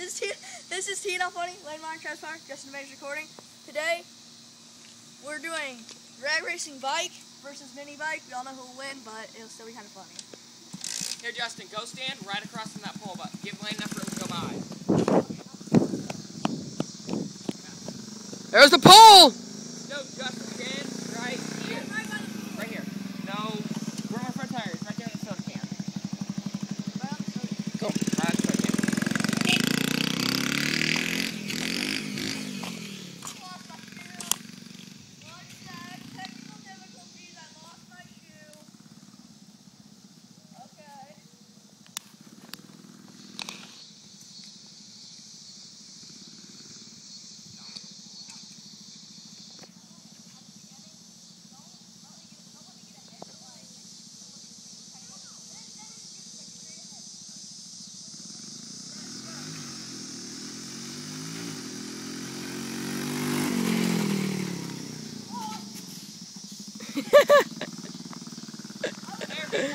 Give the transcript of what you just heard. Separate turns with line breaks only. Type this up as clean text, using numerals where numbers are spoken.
This is Tina Funny, Landmine, Trav, Justin Mays recording. Today, we're doing drag racing bike versus mini bike. We all know who will win, but it'll still be kind of funny.
Here, Justin, go stand right across from that pole, but give Lane enough room to go by.
There's the pole!
No, Justin, stand right here. Right here. No, where are my front tires? Right there in the soda can. Go. Right on the soda can. There,